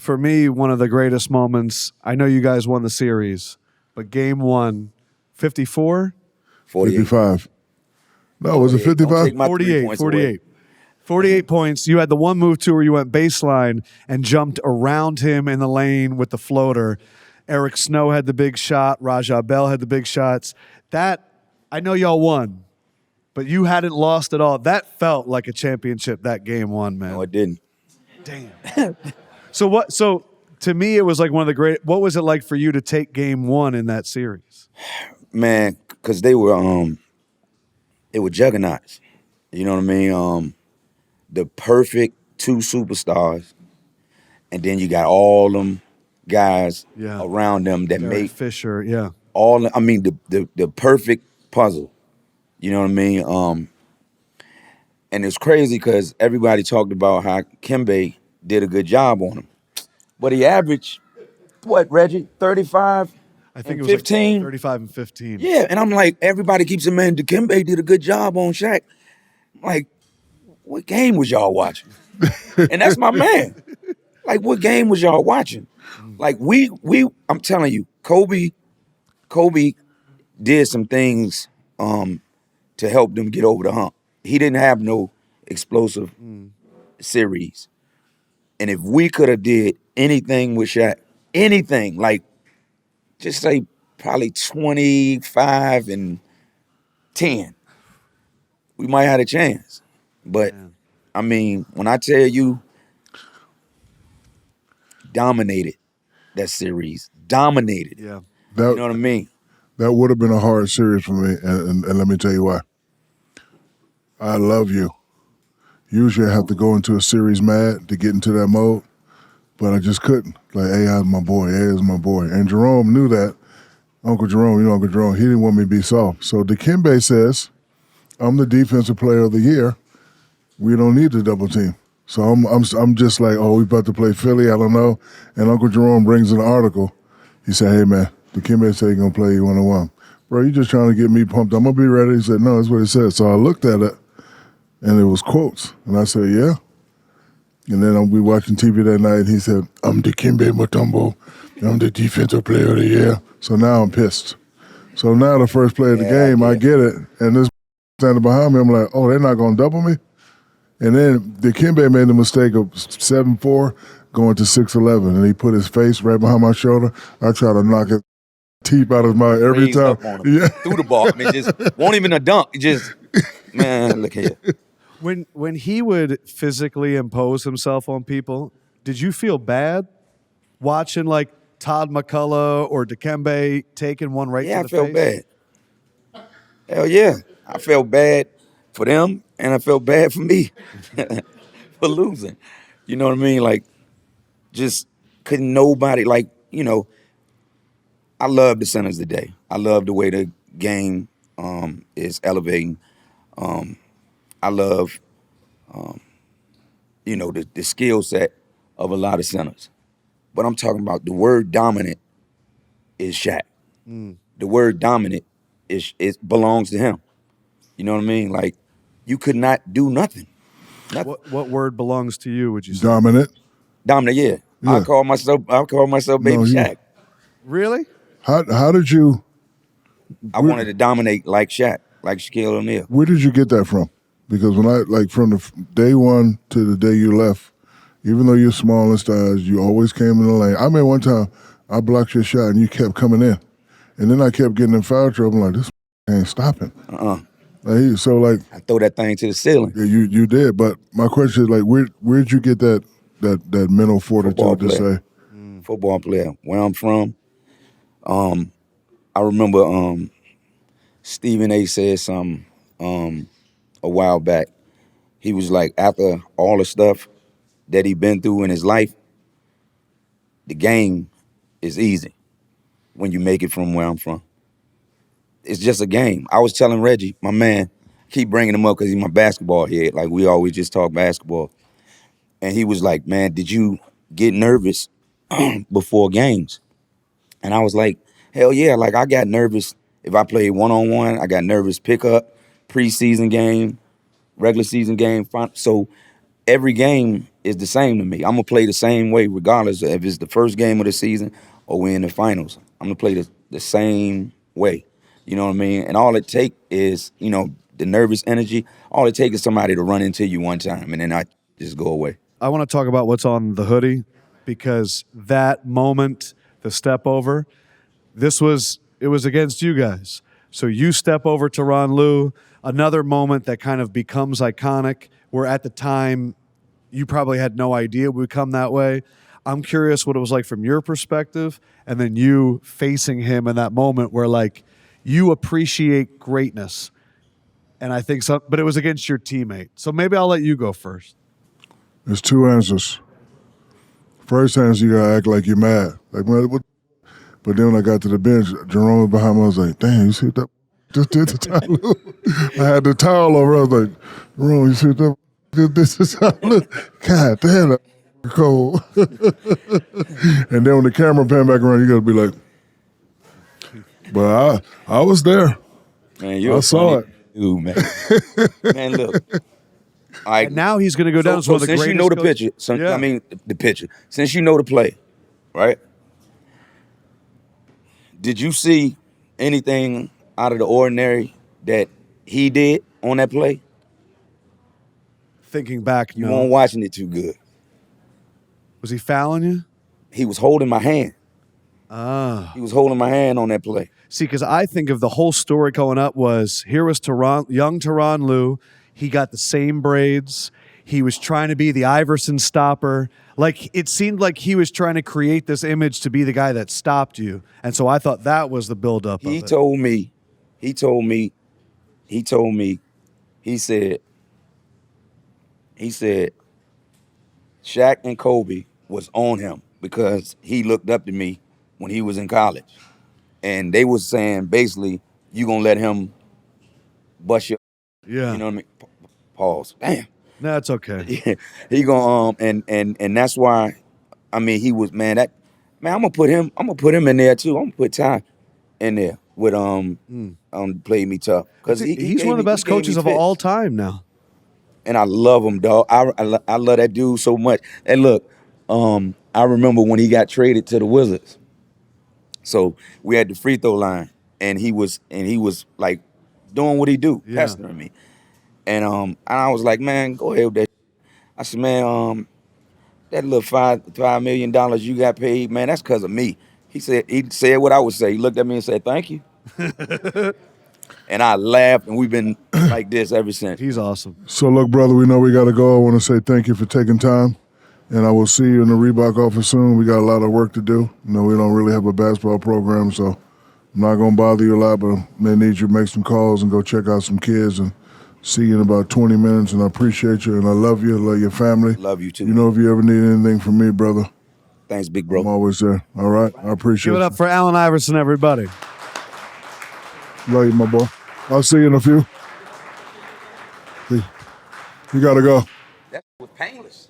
for me, one of the greatest moments. I know you guys won the series, but game one, 54? 55. No, was it 55? 48 points. You had the one move too where you went baseline and jumped around him in the lane with the floater. Eric Snow had the big shot. Rajah Bell had the big shots. That, I know y'all won, but you hadn't lost at all. That felt like a championship, that game one, man. No, it didn't. Damn. So to me, it was like one of the great. What was it like for you to take game one in that series? Man, because they were juggernauts. You know what I mean? The perfect two superstars, and then you got all them guys around them that Derek make Fisher, yeah. The perfect puzzle. You know what I mean? And it's crazy because everybody talked about how Kembe did a good job on him. But he averaged, what, Reggie? 35 I think and it was 15? like 35 and 15. Yeah, and I'm like, everybody keeps saying, man, Dikembe did a good job on Shaq. I'm like, what game was y'all watching? And that's my man. Like, what game was y'all watching? Like, I'm telling you, Kobe did some things to help them get over the hump. He didn't have no explosive series. And if we could have did anything with Shaq, anything, like, just say probably 25 and 10, we might have a chance. But, I mean, when I tell you, dominated that series. Dominated. Yeah. You know what I mean? That would have been a hard series for me, and let me tell you why. I love you. Usually I have to go into a series mad to get into that mode, but I just couldn't. Like, AI's my boy, AI's my boy. And Jerome knew that. Uncle Jerome, Uncle Jerome, he didn't want me to be soft. So Dikembe says, I'm the defensive player of the year. We don't need the double team. So I'm just like, oh, we about to play Philly, I don't know. And Uncle Jerome brings an article. He said, hey, man, Dikembe said he's going to play you one-on-one. Bro, you just trying to get me pumped. I'm going to be ready. He said, no, that's what he said. So I looked at it, and it was quotes. And I said, yeah. And then we watching TV that night, and he said, I'm Dikembe Mutombo. I'm the defensive player of the year. So now I'm pissed. So now the first play of the game, I get it. And this standing behind me, I'm like, oh, they're not going to double me? And then Dikembe made the mistake of 7'4", going to 6'11", and he put his face right behind my shoulder. I try to knock his teeth out of his mouth every time. Up on him, threw the ball, and it just won't even a dunk. It just, man, look here. When he would physically impose himself on people, did you feel bad watching like Todd McCullough or Dikembe taking one right to the face? Yeah, I felt bad. Hell yeah. I felt bad for them, and I felt bad for me for losing. You know what I mean? Like, just couldn't nobody, like, you know, I love the centers today. I love the way the game is elevating. I love, you know, the skill set of a lot of centers. But I'm talking about the word dominant is Shaq. The word dominant it belongs to him. You know what I mean? Like, you could not do nothing. What word belongs to you, would you say? Dominant. Dominant, yeah. I call myself Baby Shaq. Really? How did you? I wanted to dominate like Shaq, like Shaquille O'Neal. Where did you get that from? Because when from the day one to the day you left, even though you're small in size, you always came in the lane. I remember one time I blocked your shot and you kept coming in. And then I kept getting in foul trouble. I'm like, this ain't stopping. So, like, I throw that thing to the ceiling. Yeah, you did. But my question is, like, where'd you get that mental fortitude to say? Football player. Where I'm from, I remember Stephen A. said something a while back. He was like, after all the stuff that he been through in his life, the game is easy when you make it from where I'm from. It's just a game. I was telling Reggie, my man, keep bringing him up because he's my basketball head. Like, we always just talk basketball. And he was like, man, did you get nervous before games? And I was like, hell yeah. Like, I got nervous if I played one-on-one. I got nervous pickup, preseason game, regular season game. So every game is the same to me. I'm gonna play the same way, regardless if it's the first game of the season or we're in the finals. I'm gonna play the same way. You know what I mean? And all it take is, the nervous energy. All it takes is somebody to run into you one time, and then I just go away. I want to talk about what's on the hoodie, because that moment, the step over, it was against you guys. So you step over to Ron Lue, another moment that kind of becomes iconic, where at the time you probably had no idea it would come that way. I'm curious what it was like from your perspective, and then you facing him in that moment where, like, you appreciate greatness. And I think so, but it was against your teammate. So maybe I'll let you go first. There's two answers. First answer, you gotta act like you're mad. Like, man, what? But then when I got to the bench, Jerome was behind me. I was like, damn, you see what that just did to Tyler? I had the towel over. I was like, Jerome, you see what that this is Tyler? God damn, that cold. And then when the camera pan back around, you gotta be like, but I was there. Man, I saw it. Dude, man. Man, look. All right. And now he's going to go down as one of the since greatest. you know the coaches. picture, Yeah. I mean the picture. Since you know the play, right? Did you see anything out of the ordinary that he did on that play? Thinking back, You no. weren't watching it too good. Was he fouling you? He was holding my hand. Ah. He was holding my hand on that play. See, because I think of the whole story going up was, here was young Tyronn Lue. He got the same braids. He was trying to be the Iverson stopper. Like, it seemed like he was trying to create this image to be the guy that stopped you. And so I thought that was the buildup of it. He told me, he said, Shaq and Kobe was on him because he looked up to me when he was in college. And they was saying, basically, you gonna let him bust your, Yeah. you know what I mean? Pause. Damn. No, that's okay. Yeah. He gonna, and that's why, I mean, he was, man, I'm gonna put him in there too. I'm gonna put Ty in there with, Play Me Tough. Cause He's one of the best coaches of all time now. And I love him, dog. I love that dude so much. And look, I remember when he got traded to the Wizards. So we had the free throw line, and he was like doing what he do, pestering me. And I was like, man, go ahead with that. I said, man, that little $5 million you got paid, man, that's because of me. He said what I would say. He looked at me and said, thank you. And I laughed, and we've been like this ever since. He's awesome. So look, brother, we know we got to go. I want to say thank you for taking time, and I will see you in the Reebok office soon. We got a lot of work to do. We don't really have a basketball program, so I'm not going to bother you a lot, but they need you to make some calls and go check out some kids, and see you in about 20 minutes, and I appreciate you, and I love you. I love your family. Love you too. You know, if you ever need anything from me, brother, thanks, big bro. I'm always there. All right? I appreciate Give it you. up for Allen Iverson, everybody. Love you, my boy. I'll see you in a few. You got to go. That was painless.